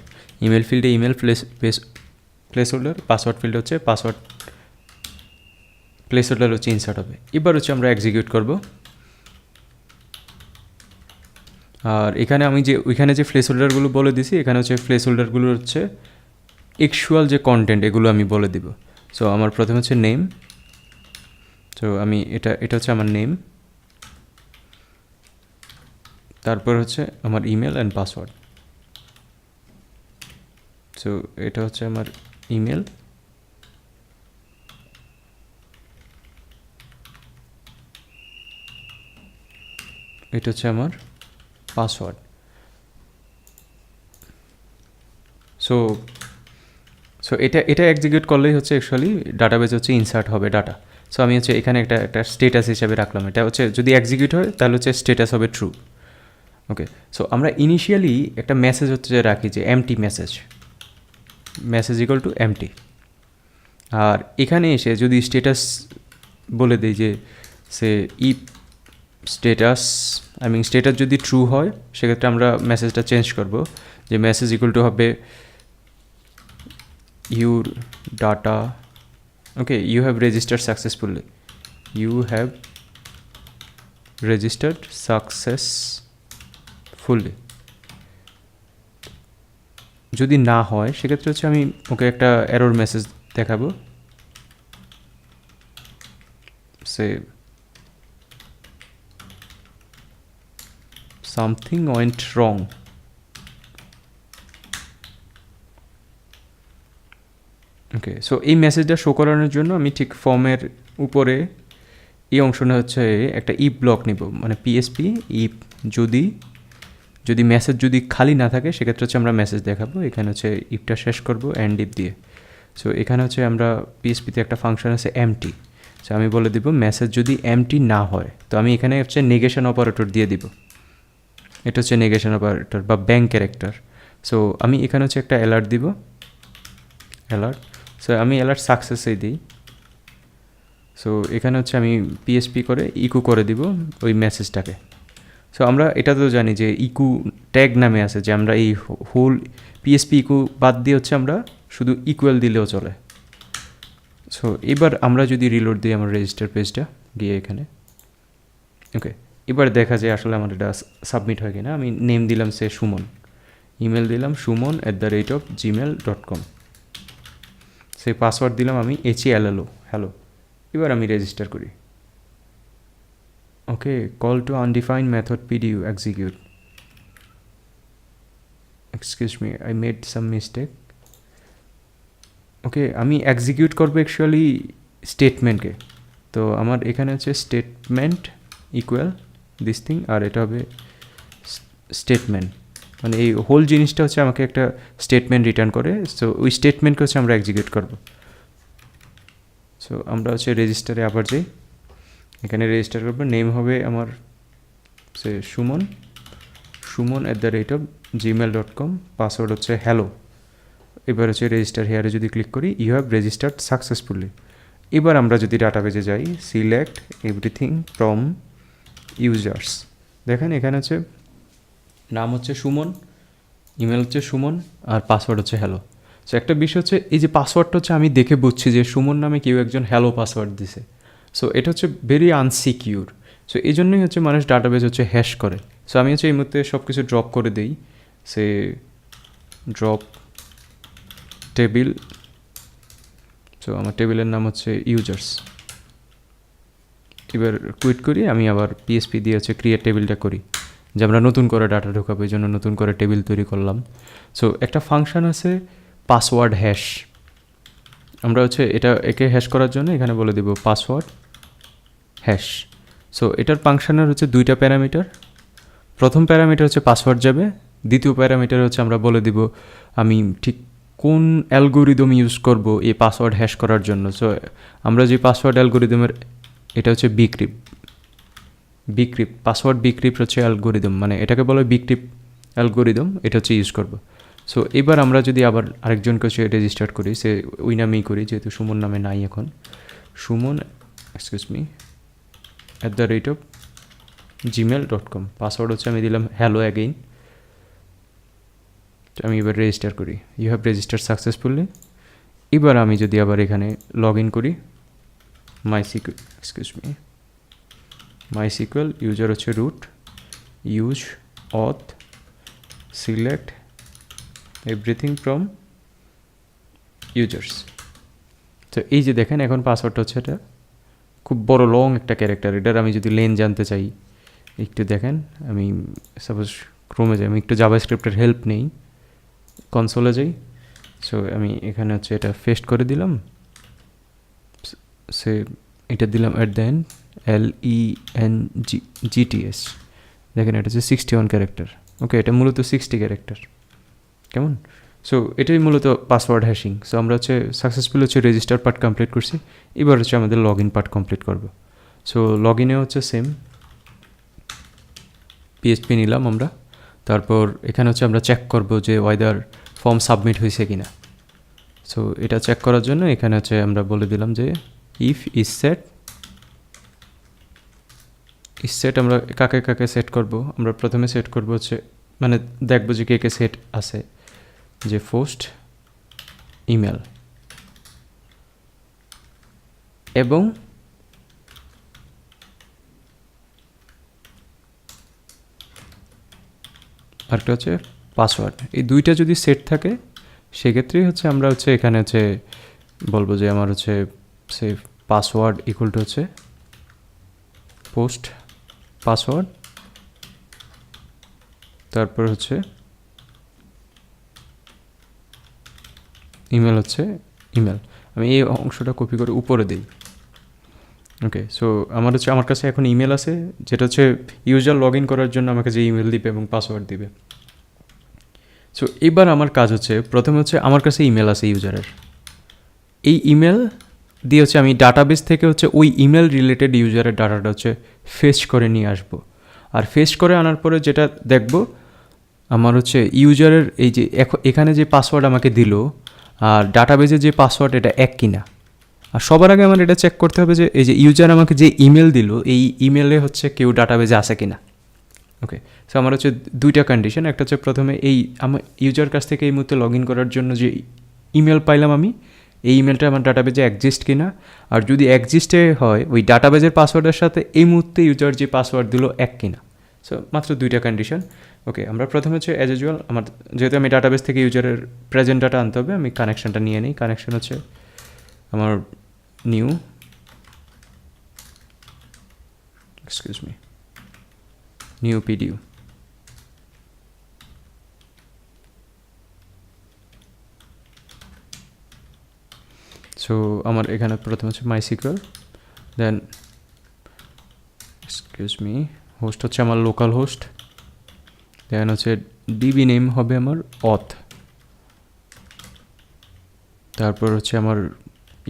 ইমেল ফিল্ডে ইমেল প্লেস হোল্ডার, পাসওয়ার্ড ফিল্ডে হচ্ছে পাসওয়ার্ড প্লেস হোল্ডার হচ্ছে ইনসার্ট হবে। এবার হচ্ছে আমরা এক্সিকিউট করব। আর এখানে আমি যে ওইখানে যে প্লেস হোল্ডারগুলো বলে দিছি, এখানে হচ্ছে প্লেস হোল্ডারগুলো হচ্ছে অ্যাকচুয়াল যে কন্টেন্ট এগুলো আমি বলে দিব। সো আমার প্রথমে হচ্ছে নেম, সো আমি এটা হচ্ছে আমার নেম, তারপর হচ্ছে আমার ইমেল অ্যান্ড পাসওয়ার্ড। সো এটা হচ্ছে আমার ইমেল, এটা হচ্ছে আমার পাসওয়ার্ড। সো সো এটা এক্সিকিউট করলেই হচ্ছে অ্যাকচুয়ালি ডাটাবেজ হচ্ছে ইনসার্ট হবে ডাটা। সো আমি হচ্ছে এখানে একটা স্টেটাস হিসাবে রাখলাম, এটা হচ্ছে যদি এক্সিকিউট হয় তাহলে হচ্ছে স্টেটাস হবে ট্রু। ওকে, সো আমরা ইনিশিয়ালি একটা মেসেজ হচ্ছে যে রাখি যে empty message equal to empty. আর এখানে এসে যদি স্টেটাস বলে দিই যে সে ইফ স্টেটাস স্টেটাস যদি ট্রু হয় সেক্ষেত্রে আমরা মেসেজটা চেঞ্জ করব, যে মেসেজ ইকুয়াল টু হবে your data, okay, you have registered successfully, you have registered successfully. যদি না হয় সেক্ষেত্রে হচ্ছে আমি ওকে একটা এরর মেসেজ দেখাবো, সে সামথিং ওয়েন্ট রং। ওকে, সো এই মেসেজটা শো করানোর জন্য আমি ঠিক ফর্মের উপরে এই অংশটা হচ্ছে একটা ইফ ব্লক নিব, মানে পিএসপি ইফ, যদি মেসেজ যদি খালি না থাকে সেক্ষেত্রে হচ্ছে আমরা মেসেজ দেখাবো। এখানে হচ্ছে ইফটা শেষ করব অ্যান্ড ইফ দিয়ে। সো এখানে হচ্ছে আমরা পিএসপিতে একটা ফাংশন আছে এমটি, সো আমি বলে দিব মেসেজ যদি এমটি না হয়, তো আমি এখানে হচ্ছে নেগেশন অপারেটর দিয়ে দিব, এটা হচ্ছে নেগেশন অপারেটর বা ব্যাঙ্ক ক্যারেক্টার। সো আমি এখানে হচ্ছে একটা অ্যালার্ট দিব, অ্যালার্ট। সো আমি অ্যালার্ট সাকসেসেই দিই। সো এখানে হচ্ছে আমি পিএসপি করে ইকু করে দিব ওই মেসেজটাকে। সো আমরা এটা তো জানি যে ইকু ট্যাগ নামে আছে, যে আমরা এই হোল পিএসপি ইকু বাদ দিয়ে হচ্ছে আমরা শুধু ইকুয়াল দিলেও চলে। সো এবার আমরা যদি রিলোড দিই আমার রেজিস্টার পেজটা গিয়ে এখানে, ওকে, এবার দেখা যায় আসলে আমার এটা সাবমিট হয় কিনা। আমি নেম দিলাম সে সুমন, ইমেল দিলাম suman@gmail.com, সেই পাসওয়ার্ড দিলাম আমি HELLO, হ্যালো। এবার আমি রেজিস্টার করি। Okay, call to undefined method PDU execute. Excuse me, I made some mistake. Okay, আমি এক্সিকিউট করবো অ্যাকচুয়ালি স্টেটমেন্টকে। তো আমার এখানে হচ্ছে স্টেটমেন্ট ইকুয়াল দিস থিং, আর এটা হবে স্টেটমেন্ট, মানে এই হোল জিনিসটা হচ্ছে আমাকে একটা স্টেটমেন্ট রিটার্ন করে। সো ওই স্টেটমেন্টকে হচ্ছে আমরা এক্সিকিউট করব। সো আমরা হচ্ছে রেজিস্টারে আবার যাই, এখানে রেজিস্টার করবো, নেম হবে আমার সে suman@gmail.com, পাসওয়ার্ড হচ্ছে হ্যালো। এবার হচ্ছে রেজিস্টার হেয়ারে যদি ক্লিক করি, ইউ হ্যাভ রেজিস্টার্ড সাকসেসফুলি। এবার আমরা যদি ডাটাবেজে যাই, সিলেক্ট এভরিথিং ফ্রম ইউজার্স, দেখেন এখানে হচ্ছে নাম হচ্ছে সুমন, ইমেল হচ্ছে সুমন, আর পাসওয়ার্ড হচ্ছে হ্যালো। সো একটা বিষয় হচ্ছে এই যে পাসওয়ার্ডটা হচ্ছে আমি দেখে বুঝছি যে সুমন নামে কেউ একজন হ্যালো পাসওয়ার্ড দিছে। সো এটা হচ্ছে ভেরি আনসিকিউর। সো এই জন্যই হচ্ছে মানুষ ডাটাবেজ হচ্ছে হ্যাশ করে। সো আমি হচ্ছে এই মুহূর্তে সব কিছু ড্রপ করে দিই, সে ড্রপ টেবিল। সো আমার টেবিলের নাম হচ্ছে ইউজার্স। এবার কুইট করি, আমি আবার পিএসপি দিয়ে হচ্ছে ক্রিয়েট টেবিলটা করি, যে আমরা নতুন করে ডাটা ঢোকাবো, এই জন্য নতুন করে টেবিল তৈরি করলাম। সো একটা ফাংশন আছে পাসওয়ার্ড হ্যাশ, আমরা হচ্ছে একে হ্যাশ করার জন্য এখানে বলে দেব পাসওয়ার্ড হ্যাশ। সো এটার ফাংশনের হচ্ছে দুইটা প্যারামিটার। প্রথম প্যারামিটার হচ্ছে পাসওয়ার্ড যাবে, দ্বিতীয় প্যারামিটার হচ্ছে আমরা বলে দিব আমি ঠিক কোন অ্যালগোরিদম ইউজ করব এই পাসওয়ার্ড হ্যাশ করার জন্য। সো আমরা যে পাসওয়ার্ড অ্যালগোরিদমের, এটা হচ্ছে বিক্রিপ্ট পাসওয়ার্ড বিক্রিপ্ট হচ্ছে অ্যালগোরিদম, মানে এটাকে বলে বিক্রিপ্ট অ্যালগোরিদম, এটা হচ্ছে ইউজ করব। সো এবার আমরা যদি আবার আরেকজনকে হচ্ছে রেজিস্টার করি, সে ওই নামেই করি, যেহেতু সুমন নামে নাই এখন, সুমন @gmail.com, পাসওয়ার্ড হচ্ছে আমি দিলাম হ্যালো অ্যাগেইন। আমি এবার রেজিস্টার করি, ইউ হ্যাভ রেজিস্টার সাকসেসফুলি। এবার আমি যদি আবার এখানে লগ ইন করি, mysql ইউজার হচ্ছে root, use auth, select everything from users. তো এই যে দেখেন এখন পাসওয়ার্ডটা হচ্ছে, এটা খুব বড় লং একটা ক্যারেক্টার। এটার আমি যদি লেন জানতে চাই, একটু দেখেন, আমি সাপোজ ক্রোমে যাই, আমি একটু জাভাস্ক্রিপ্টের হেল্প নেই, কনসোলে যাই। সো আমি এখানে হচ্ছে এটা পেস্ট করে দিলাম, সে এটা দিলাম LENGTS, দেখেন এটা হচ্ছে 61 ক্যারেক্টার। ওকে, এটা মূলত 60 ক্যারেক্টার, কেমন? সো এটাই মূলত পাসওয়ার্ড হ্যাশিং। সো আমরা হচ্ছে সাকসেসফুল হচ্ছে রেজিস্টার পার্ট কমপ্লিট করছি। এবার হচ্ছে আমাদের লগ ইন পার্ট কমপ্লিট করবো। সো লগ ইনে হচ্ছে সেম PHP নিলাম আমরা, তারপর এখানে হচ্ছে আমরা চেক করব যে ওয়েদার ফর্ম সাবমিট হয়েছে কিনা। সো এটা চেক করার জন্য এখানে হচ্ছে আমরা বলে দিলাম যে ইফ ইজ সেট আমরা কাকে কাকে সেট করব। আমরা প্রথমে সেট করব হচ্ছে, মানে দেখব যে কে কে সেট আছে, যে পোস্ট ইমেল এবং আরেকটা হচ্ছে পাসওয়ার্ড। এই দুইটা যদি সেট থাকে সেক্ষেত্রেই হচ্ছে আমরা হচ্ছে এখানে হচ্ছে বলবো যে আমার হচ্ছে সে পাসওয়ার্ড ইকুয়াল টু হচ্ছে পোস্ট পাসওয়ার্ড, তারপর হচ্ছে ইমেল হচ্ছে ইমেল। আমি এই অংশটা কপি করে উপরে দিই। ওকে, সো আমার কাছে এখন ইমেল আছে, যেটা হচ্ছে ইউজার লগ ইন করার জন্য আমাকে যে ইমেল দিবে এবং পাসওয়ার্ড দিবে। সো এবার আমার কাজ হচ্ছে, প্রথমে হচ্ছে আমার কাছে ইমেল আছে ইউজারের, এই ইমেল দিয়ে হচ্ছে আমি ডাটাবেস থেকে হচ্ছে ওই ইমেল রিলেটেড ইউজারের ডাটাটা হচ্ছে ফেচ করে নিয়ে আসবো। আর ফেচ করে আনার পরে যেটা দেখব, আমার হচ্ছে ইউজারের এই যে এখানে যে পাসওয়ার্ড আমাকে দিল আর ডাটাবেজে যে পাসওয়ার্ড, এটা এক কিনা। আর সবার আগে আমার এটা চেক করতে হবে যে এই যে ইউজার আমাকে যে ইমেল দিল, এই ইমেলে হচ্ছে কেউ ডাটাবেজে আসে কিনা। ওকে, সো আমার হচ্ছে দুইটা কন্ডিশন। একটা হচ্ছে প্রথমে এই আমার ইউজার কাছ থেকে এই মুহূর্তে লগ ইন করার জন্য যে ইমেল পাইলাম আমি, এই ইমেলটা আমার ডাটাবেজে এক্সিস্ট কিনা। আর যদি এক্সিস্টে হয়, ওই ডাটাবেজের পাসওয়ার্ডের সাথে এই মুহূর্তে ইউজার যে পাসওয়ার্ড দিল এক কিনা। সো মাত্র দুইটা কন্ডিশন। ওকে, আমরা প্রথমে হচ্ছে অ্যাজ ইউজুয়াল, আমার যেহেতু আমি ডাটাবেস থেকে ইউজারের প্রেজেন্ট ডাটা আনতে হবে, আমি কানেকশানটা নিয়ে নিই। কানেকশান হচ্ছে আমার নিউ PDU। সো আমার এখানে প্রথমে হচ্ছে mysql, দেন হোস্ট হচ্ছে আমার লোকাল হোস্ট, দেন হচ্ছে ডিবি নেম হবে আমার অথ, তারপর হচ্ছে আমার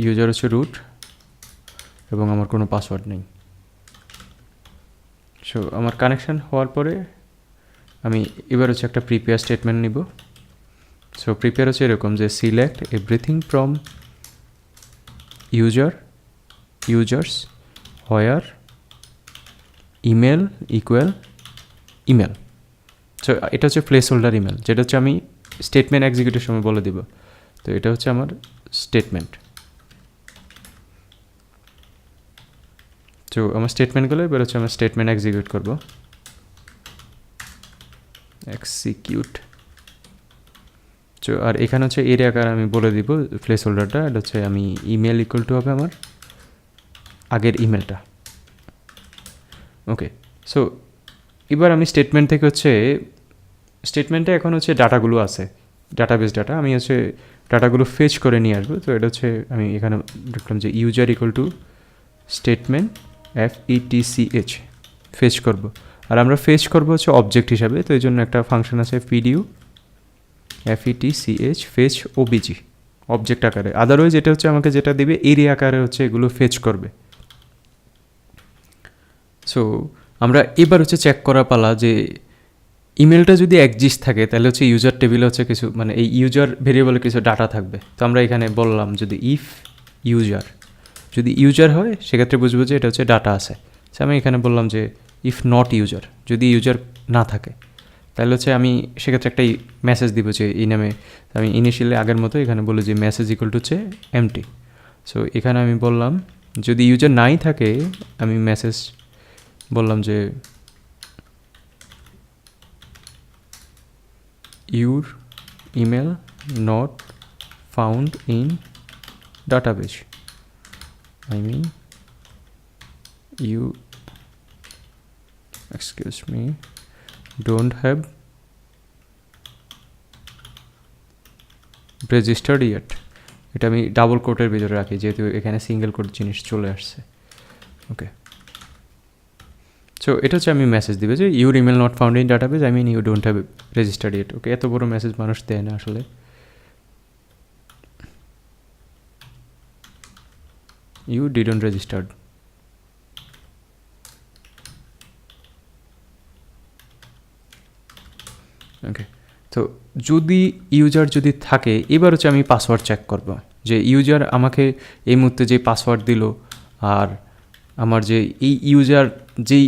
ইউজার হচ্ছে রুট এবং আমার কোনো পাসওয়ার্ড নেই। সো আমার কানেকশান হওয়ার পরে আমি এবার হচ্ছে একটা প্রিপেয়ার স্টেটমেন্ট নিব। সো প্রিপেয়ার হচ্ছে এরকম যে select everything from users where email equal email. So এটা হচ্ছে প্লেস হোল্ডার ইমেল, যেটা হচ্ছে আমি স্টেটমেন্ট এক্সিকিউটের সময় বলে দিব। তো এটা হচ্ছে আমার স্টেটমেন্ট। তো আমার স্টেটমেন্টগুলো এবার হচ্ছে আমার স্টেটমেন্ট এক্সিকিউট করব। সো আর এখানে হচ্ছে এর আকার আমি বলে দিব প্লেস হোল্ডারটা, এটা হচ্ছে আমি ইমেল ইকুয়াল টু হবে আমার আগের ইমেলটা। ওকে, সো এবার আমি স্টেটমেন্ট থেকে হচ্ছে স্টেটমেন্টে এখন হচ্ছে ডাটাগুলো আছে, ডাটাবেস ডাটা, আমি হচ্ছে ডাটাগুলো ফেচ করে নিয়ে আসবো। তো এটা হচ্ছে আমি এখানে দেখলাম যে user equal to statement FETCH fetch করব, আর আমরা ফেচ করব হচ্ছে অবজেক্ট হিসাবে, তো এই জন্য একটা ফাংশন আছে PDU FETCH fetch OBJ object আকারে। আদারওয়াইজ এটা হচ্ছে আমাকে যেটা দিবে এরিয়া আকারে হচ্ছে এগুলো ফেচ করবে। সো আমরা এবার হচ্ছে চেক করা পালা যে ইমেলটা যদি এক্সিস্ট থাকে তাহলে হচ্ছে ইউজার টেবিলে হচ্ছে কিছু মানে এই ইউজার ভেরিয়েবলে কিছু ডাটা থাকবে। তো আমরা এখানে বললাম যদি ইফ ইউজার, যদি ইউজার হয় সেক্ষেত্রে বুঝবো যে এটা হচ্ছে ডাটা আছে। সো আমি এখানে বললাম যে ইফ নট ইউজার, যদি ইউজার না থাকে তাহলে হচ্ছে আমি সেক্ষেত্রে একটা মেসেজ দিব যে এই নামে। আমি ইনিশিয়ালি আগের মতো এখানে বলি যে মেসেজ ইকুয়াল টু হচ্ছে এমটি। সো এখানে আমি বললাম যদি ইউজার নাই থাকে আমি মেসেজ বললাম যে your email not found in database, I mean you excuse me don't have registered yet। এটা আমি ডাবল কোটের ভিতরে রাখি যেহেতু এখানে সিঙ্গেল কোট জিনিস চলে আসছে। ওকে, সো এটা হচ্ছে আমি মেসেজ দিবে যে your email not found in database, I mean you don't have registered it. Okay, এত বড় মেসেজ মানুষ দেয় না আসলে। You didn't registered. ওকে, তো যদি ইউজার যদি থাকে এবার হচ্ছে আমি পাসওয়ার্ড চেক করব যে ইউজার আমাকে এই মুহূর্তে যে পাসওয়ার্ড দিল আর আমার যে এই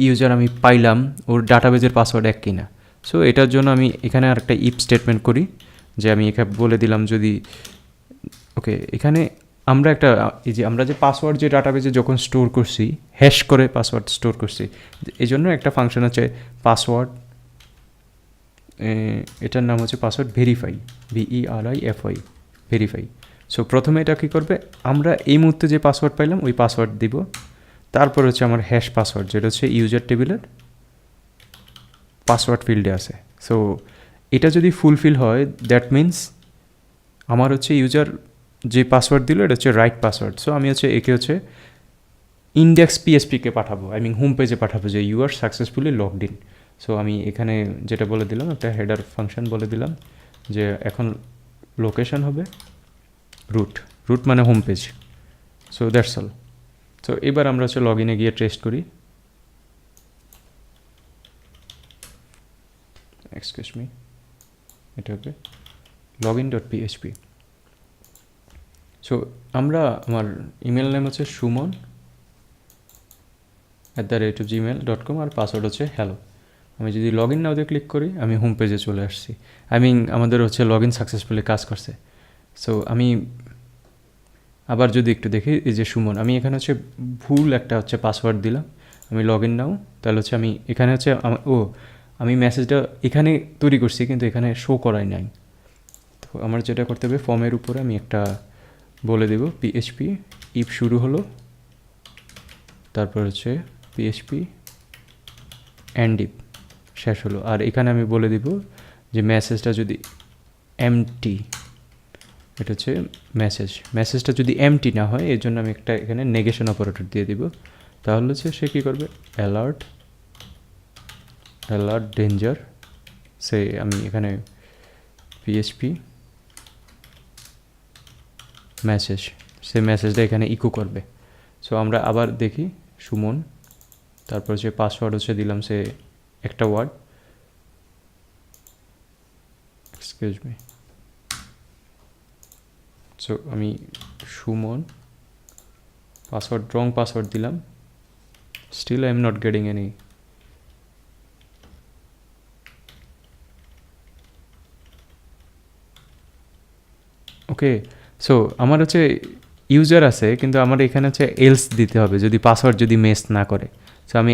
ইউজার আমি পাইলাম ওর ডাটাবেজের পাসওয়ার্ড এক কিনা। সো এটার জন্য আমি এখানে আরেকটা ইফ স্টেটমেন্ট করি যে আমি এখানে বলে দিলাম যদি ওকে এখানে আমরা একটা এই যে আমরা যে পাসওয়ার্ড যে ডাটাবেজে যখন স্টোর করছি হ্যাশ করে পাসওয়ার্ড স্টোর করছি, এই জন্য একটা ফাংশন আছে পাসওয়ার্ড, এটার নাম হচ্ছে password verify, VERIFY verify. So প্রথমে এটা কী করবে, আমরা এই মুহূর্তে যে পাসওয়ার্ড পাইলাম ওই পাসওয়ার্ড দিব, তারপর হচ্ছে আমার হ্যাশ পাসওয়ার্ড যেটা হচ্ছে ইউজার টেবিলের পাসওয়ার্ড ফিল্ডে আছে। সো এটা যদি ফুলফিল হয় দ্যাট মিন্স আমার হচ্ছে ইউজার যে পাসওয়ার্ড দিল এটা হচ্ছে রাইট পাসওয়ার্ড। সো আমি হচ্ছে একে হচ্ছে ইন্ডেক্স PHPকে পাঠাবো, আই মিন হোম পেজে পাঠাবো যে you are successfully logged in. So আমি এখানে যেটা বলে দিলাম একটা হেডার ফাংশন বলে দিলাম যে এখন লোকেশন হবে রুট মানে home page. So that's all. So এবার আমরা হচ্ছে লগ ইনে গিয়ে টেস্ট করি। এক্সকিউজ মি, এটা হবে login.php। সো আমরা আমার ইমেল নেম হচ্ছে suman@gmail.com আর পাসওয়ার্ড হচ্ছে হ্যালো। আমি যদি লগ ইন নাওতে ক্লিক করি আমি হোম পেজে চলে আসছি, আই মিন আমাদের হচ্ছে লগ ইন সাকসেসফুলি কাজ করছে। সো আমি আবার যদি একটু দেখি এই যে সুমন, আমি এখানে হচ্ছে ভুল একটা হচ্ছে পাসওয়ার্ড দিলাম, আমি লগ ইন নাও, তাহলে হচ্ছে আমি এখানে হচ্ছে আমি মেসেজটা এখানে তৈরি করছি কিন্তু এখানে শো করাই নাই। তো আমার যেটা করতে হবে ফর্মের উপরে আমি একটা বলে দেব PHP ইফ শুরু হলো, তারপর হচ্ছে PHP অ্যান্ড ইফ শেষ হলো, আর এখানে আমি বলে দিব যে মেসেজটা যদি এমটি, এটা হচ্ছে মেসেজটা যদি এমটি না হয় এর জন্য আমি একটা এখানে নেগেশন অপারেটর দিয়ে দিব। তাহলে হচ্ছে সে কী করবে অ্যালার্ট ডেঞ্জার, সে আমি এখানে PHP মেসেজ, সে মেসেজটা এখানে ইকো করবে। সো আমরা আবার দেখি সুমন, তারপর হচ্ছে পাসওয়ার্ড হচ্ছে দিলাম সে একটা ওয়ার্ড, এক্সকিউজ মি। সো আমি সুমন রং পাসওয়ার্ড দিলাম, still I am not getting any. Okay, so আমার হচ্ছে ইউজার আছে কিন্তু আমার এখানে হচ্ছে এলস দিতে হবে যদি পাসওয়ার্ড যদি মেস না করে। সো আমি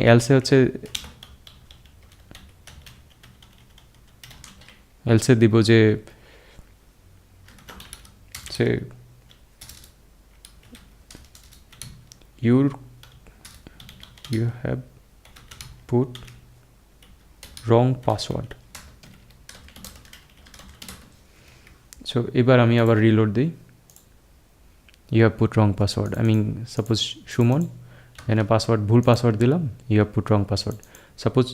এলসে দিব যে you have put wrong password। So এবার আমি আবার রিলোড দিই, you have put wrong password, I mean suppose Suman এখানে পাসওয়ার্ড ভুল পাসওয়ার্ড দিলাম, you have put wrong password. Suppose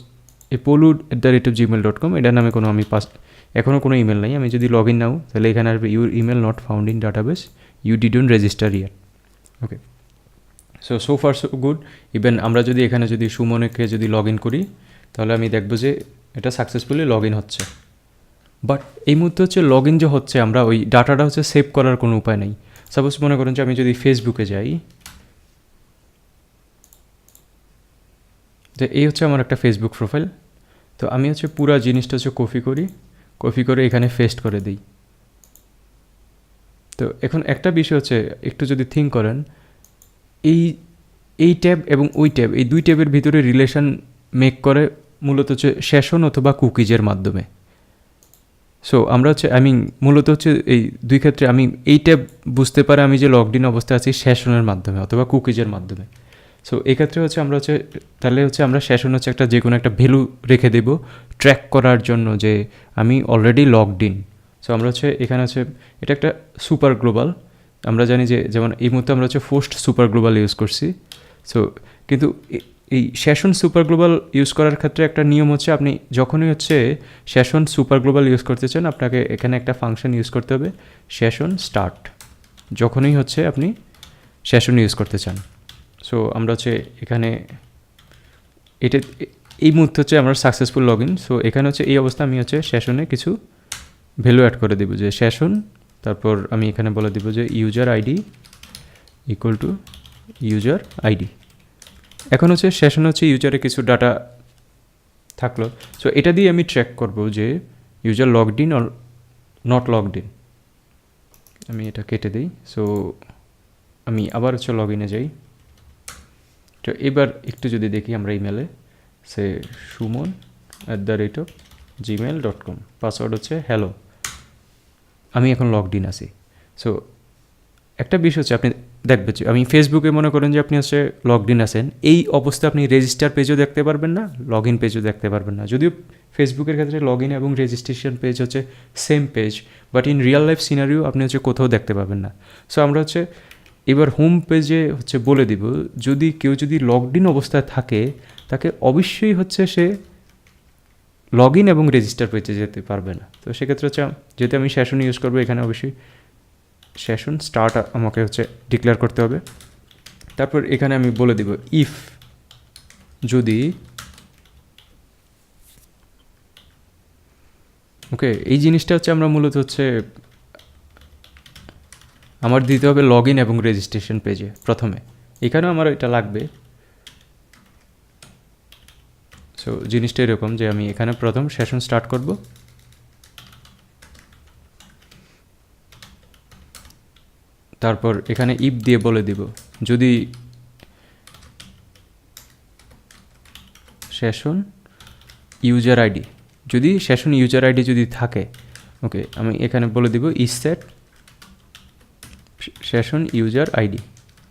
এই polu@gmail.com এটার নামে কোনো আমি এখনও কোনো ইমেল নাই, আমি যদি লগ ইন নাও তাহলে এখানে আসবে your email not found in database, you didn't register yet. Okay, so far so good. Even আমরা যদি এখানে যদি সুমনকে যদি লগ ইন করি তাহলে আমি দেখবো যে এটা সাকসেসফুলি লগ ইন হচ্ছে। বাট এই মুহূর্তে হচ্ছে লগ ইন যে হচ্ছে, আমরা ওই ডাটাটা হচ্ছে সেভ করার কোনো উপায় নেই। সাপোজ মনে করেন যে আমি যদি ফেসবুকে যাই, যে এই হচ্ছে আমার একটা ফেসবুক প্রোফাইল। তো আমি হচ্ছে পুরো জিনিসটা হচ্ছে কপি করে এখানে পেস্ট করে দিই। তো এখন একটা বিষয় হচ্ছে একটু যদি থিঙ্ক করেন, এই ট্যাব এবং ওই ট্যাব, এই দুই ট্যাবের ভিতরে রিলেশন মেক করে মূলত হচ্ছে সেশন অথবা কুকিজের মাধ্যমে। সো আমরা হচ্ছে মূলত হচ্ছে এই দুই ক্ষেত্রে আমি এই ট্যাব বুঝতে পারে আমি যে লগড ইন অবস্থায় আছি সেশনের মাধ্যমে অথবা কুকিজের মাধ্যমে। সো এক্ষেত্রে হচ্ছে আমরা হচ্ছে তাহলে হচ্ছে আমরা সেশন হচ্ছে একটা যে কোনো একটা ভ্যালু রেখে দেব ট্র্যাক করার জন্য যে আমি অলরেডি লগড ইন। সো আমরা হচ্ছে এখানে হচ্ছে এটা একটা সুপার গ্লোবাল, আমরা জানি যে যেমন এই মুহূর্তে আমরা হচ্ছে পোস্ট সুপার গ্লোবাল ইউজ করছি। সো কিন্তু এই সেশন সুপার গ্লোবাল ইউজ করার ক্ষেত্রে একটা নিয়ম হচ্ছে, আপনি যখনই হচ্ছে সেশন সুপার গ্লোবাল ইউজ করতে চান আপনাকে এখানে একটা ফাংশন ইউজ করতে হবে, সেশন স্টার্ট, যখনই হচ্ছে আপনি সেশন ইউজ করতে চান। সো আমরা হচ্ছে এখানে এটা এই মুহূর্তে হচ্ছে আমরা সাকসেসফুল লগ ইন। সো এখানে হচ্ছে এই অবস্থা আমি হচ্ছে সেশনে কিছু ভ্যালু অ্যাড করে দেবো, যে সেশন, তারপর আমি এখানে বলে দেবো যে user ID equal to user ID. এখন হচ্ছে সেশন হচ্ছে ইউজারে কিছু ডাটা থাকলো। সো এটা দিয়ে আমি ট্র্যাক করব যে user logged in or not logged in. আমি এটা কেটে দিই। সো আমি আবার হচ্ছে লগ ইনে যাই। তো এবার একটু যদি দেখি আমরা ইমেলে সে suman@gmail.com, পাসওয়ার্ড হচ্ছে হ্যালো, আমি এখন লগড ইন আছি। সো একটা বিষয় হচ্ছে আপনি দেখবেন যে আমি ফেসবুকে মনে করেন যে আপনি হচ্ছে লগড ইন আছেন, এই অবস্থায় আপনি রেজিস্টার পেজও দেখতে পারবেন না, লগ ইন পেজও দেখতে পারবেন না। যদিও ফেসবুকের ক্ষেত্রে লগ ইন এবং রেজিস্ট্রেশন পেজ হচ্ছে same page, but in real life scenario আপনি হচ্ছে কোথাও দেখতে পাবেন না। সো আমরা হচ্ছে এবার হোম পেজে হচ্ছে বলে দিব যদি কেউ যদি লগড ইন অবস্থায় থাকে তাকে অবশ্যই হচ্ছে সে লগ ইন এবং রেজিস্টার পেজে যেতে পারবে না। তো সেক্ষেত্রে হচ্ছে যেহেতু আমি সেশন ইউজ করবো, এখানে অবশ্যই সেশন স্টার্ট আমাকে হচ্ছে ডিক্লেয়ার করতে হবে। তারপর এখানে আমি বলে দিব ইফ যদি ওকে, এই জিনিসটা হচ্ছে আমরা মূলত হচ্ছে আমার দিতে হবে লগ ইন এবং রেজিস্ট্রেশন পেজে প্রথমে, এখানেও আমার এটা লাগবে। সো জিনিসটা এরকম যে আমি এখানে প্রথম সেশন স্টার্ট করব, তারপর এখানে ইফ দিয়ে বলে দিব যদি সেশন ইউজার আইডি, যদি সেশন ইউজার আইডি যদি থাকে, ওকে আমি এখানে বলে দিব is set session user ID,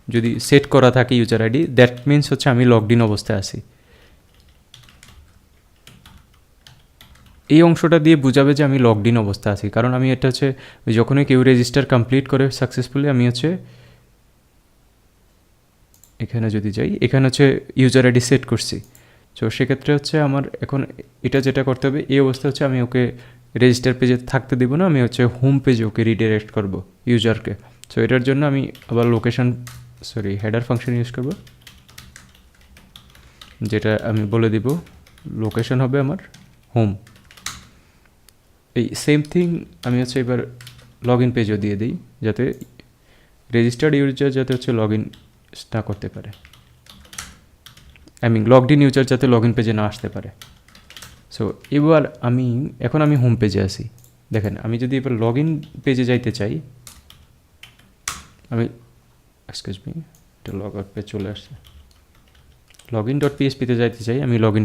যদি সেট করা থাকে ইউজার আইডি দ্যাট মিনস হচ্ছে আমি লগড ইন অবস্থায় আছি। এই অংশটা দিয়ে বোঝাবে যে আমি লগড ইন অবস্থা আছি, কারণ আমি এটা হচ্ছে যখনই কেউ রেজিস্টার কমপ্লিট করে সাকসেসফুলি আমি হচ্ছে এখানে যদি যাই, এখানে হচ্ছে ইউজার আইডি সেট করছি। তো সেক্ষেত্রে হচ্ছে আমার এখন এটা যেটা করতে হবে, এই অবস্থা হচ্ছে আমি ওকে রেজিস্টার পেজে থাকতে দেবো না, আমি হচ্ছে হোম পেজে ওকে রিডাইরেক্ট করব ইউজারকে। সো এটার জন্য আমি আবার হেডার ফাংশন ইউজ করব, যেটা আমি বলে দিব লোকেশন হবে আমার হোম। এই সেম থিং আমি হচ্ছে এবার লগ ইন পেজও দিয়ে দিই, যাতে রেজিস্টার্ড ইউজার যাতে হচ্ছে লগ ইন না করতে পারে, লগড ইন ইউজার যাতে লগ ইন পেজে না আসতে পারে। সো এবার এখন আমি হোম পেজে আসি। দেখেন আমি যদি এবার লগ ইন পেজে যাইতে চাই, আমি এটা লগ আউট পেজ চলে আসছে, লগ ইন .phpতে যাইতে চাই, আমি লগ ইন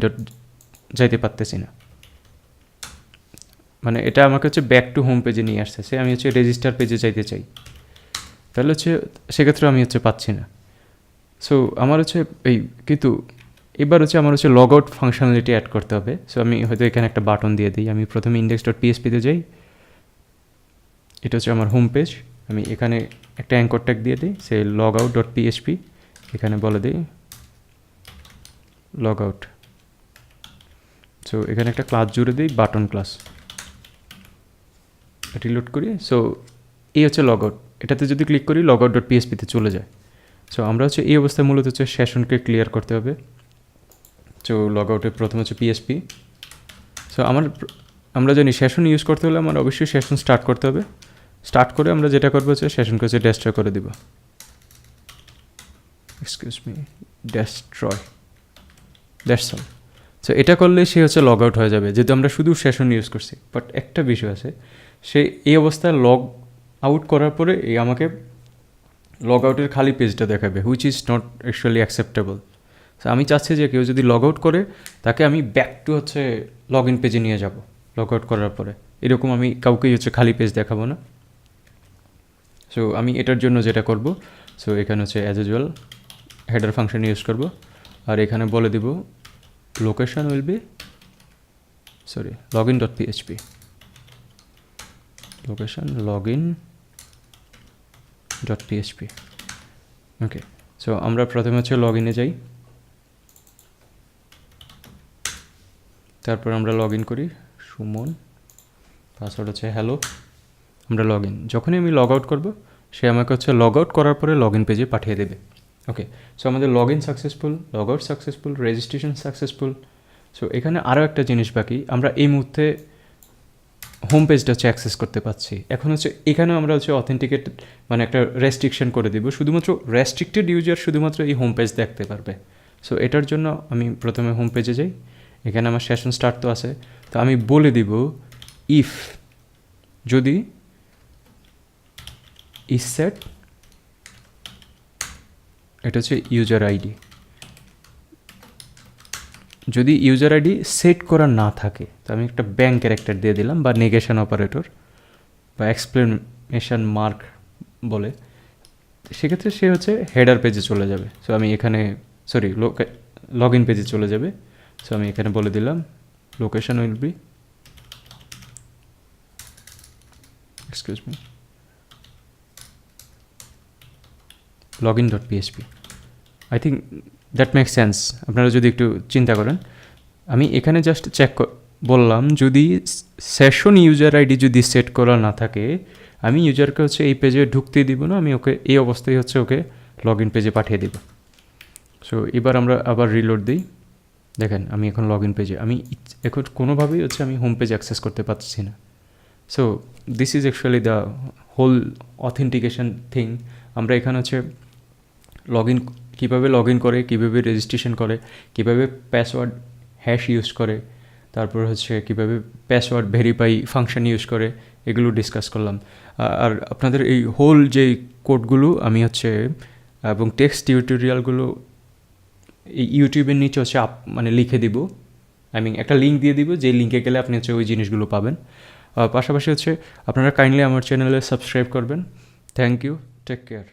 যাইতে পারতেছি না, মানে এটা আমাকে হচ্ছে ব্যাক টু হোম পেজে নিয়ে আসতেছে। আমি হচ্ছে রেজিস্টার পেজে যাইতে চাই, তাহলে হচ্ছে সেক্ষেত্রে আমি হচ্ছে পাচ্ছি না। সো আমার হচ্ছে কিন্তু এবার হচ্ছে আমার হচ্ছে লগ আউট ফাংশনালিটি অ্যাড করতে হবে। সো আমি হয়তো এখানে একটা বাটন দিয়ে দিই, আমি প্রথমে index.phpতে যাই, এটা হচ্ছে আমার হোম পেজ, আমি এখানে একটা অ্যাঙ্কর ট্যাগ দিয়ে দিই, সে log out.php, এখানে বলে দিই লগ আউট। সো এখানে একটা ক্লাস জুড়ে দিই, বাটন ক্লাস, রিলোড করি। সো এই হচ্ছে লগ আউট। এটাতে যদি ক্লিক করি লগ আউট ডট পিএসপিতে চলে যায়। সো আমরা হচ্ছে এই অবস্থায় মূলত হচ্ছে সেশনকে ক্লিয়ার করতে হবে। সো লগ আউটের প্রথম হচ্ছে পিএসপি। সো আমরা জানি সেশন ইউজ করতে হলে আমার অবশ্যই সেশন স্টার্ট করতে হবে। স্টার্ট করে আমরা যেটা করবো হচ্ছে সেশনকে হচ্ছে ডেস্ট্রয় করে দিব। Excuse me, destroy, that's all. So এটা করলে সে হচ্ছে লগ আউট হয়ে যাবে, যেহেতু আমরা শুধু সেশন ইউজ করছি। বাট একটা বিষয় আছে, সে এই অবস্থায় লগ আউট করার পরে এই আমাকে লগ আউটের খালি পেজটা দেখাবে, which is not actually acceptable. So আমি চাচ্ছি যে কেউ যদি লগ আউট করে তাকে আমি ব্যাক টু হচ্ছে লগ ইন পেজে নিয়ে যাব লগ আউট করার পরে। এরকম আমি কাউকেই হচ্ছে খালি পেজ দেখাবো না। সো আমি এটার জন্য যেটা করব, সো এখানে হচ্ছে as usual header function use করব। আর এখানে বলে দিব location will B login dot PHP, location login dot PHP. Okay, so আমরা প্রথমে হচ্ছে লগ ইনে যাই, তারপর আমরা লগ ইন করি সুমন, পাসওয়ার্ড হচ্ছে হ্যালো, আমরা লগ ইন। যখনই আমি লগ আউট করবো সে আমাকে হচ্ছে লগ আউট করার পরে লগ ইন পেজে পাঠিয়ে দেবে। ওকে, সো আমাদের log in successful, log out successful, registration successful. So এখানে আরও একটা জিনিস বাকি, আমরা এই মুহূর্তে হোম পেজটা হচ্ছে অ্যাক্সেস করতে পারছি। এখন হচ্ছে এখানেও আমরা হচ্ছে অথেন্টিকেট মানে একটা রেস্ট্রিকশন করে দিব, শুধুমাত্র রেস্ট্রিক্টেড ইউজার শুধুমাত্র এই হোম পেজ দেখতে পারবে। সো এটার জন্য আমি প্রথমে হোম পেজে যাই, এখানে আমার সেশন স্টার্ট তো আছে। তো আমি বলে দিব ইফ যদি সেট, এটা হচ্ছে ইউজার আইডি, যদি ইউজার আইডি সেট করা না থাকে তো আমি একটা ব্যাঙ্ক ক্যারেক্টার দিয়ে দিলাম, বা নেগেশন অপারেটর বা এক্সপ্লেনেশন মার্ক বলে। সেক্ষেত্রে সে হচ্ছে হেডার পেজে চলে যাবে। সো আমি এখানে লগ ইন পেজে চলে যাবে। সো আমি এখানে বলে দিলাম location will be, excuse me, login dot PHP. I think that makes sense. আপনারা যদি একটু চিন্তা করেন, আমি এখানে জাস্ট বললাম যদি সেশন ইউজার আইডি যদি সেট করা না থাকে আমি ইউজারকে হচ্ছে এই পেজে ঢুকতে দিব না, আমি ওকে এই অবস্থায় হচ্ছে ওকে লগ ইন পেজে পাঠিয়ে দিব। সো এবার আমরা আবার রিলোড দিই, দেখেন আমি এখন লগ ইন পেজে, আমি এখন কোনোভাবেই হচ্ছে আমি হোম পেজ অ্যাক্সেস করতে পারছি না। So this is actually the whole authentication thing. আমরা এখানে হচ্ছে কীভাবে লগ ইন করে, কীভাবে রেজিস্ট্রেশন করে, কীভাবে পাসওয়ার্ড হ্যাশ ইউজ করে, তারপর হচ্ছে কীভাবে পাসওয়ার্ড ভেরিফাই ফাংশন ইউজ করে, এগুলো ডিসকাস করলাম। আর আপনাদের এই হোল যে কোডগুলো আমি হচ্ছে এবং টেক্সট টিউটোরিয়ালগুলো এই ইউটিউবের নিচে হচ্ছে মানে লিখে দিব, একটা লিঙ্ক দিয়ে দিব, যে লিঙ্কে গেলে আপনি হচ্ছে ওই জিনিসগুলো পাবেন। পাশাপাশি হচ্ছে আপনারা কাইন্ডলি আমার চ্যানেলে সাবস্ক্রাইব করবেন। Thank you, take care.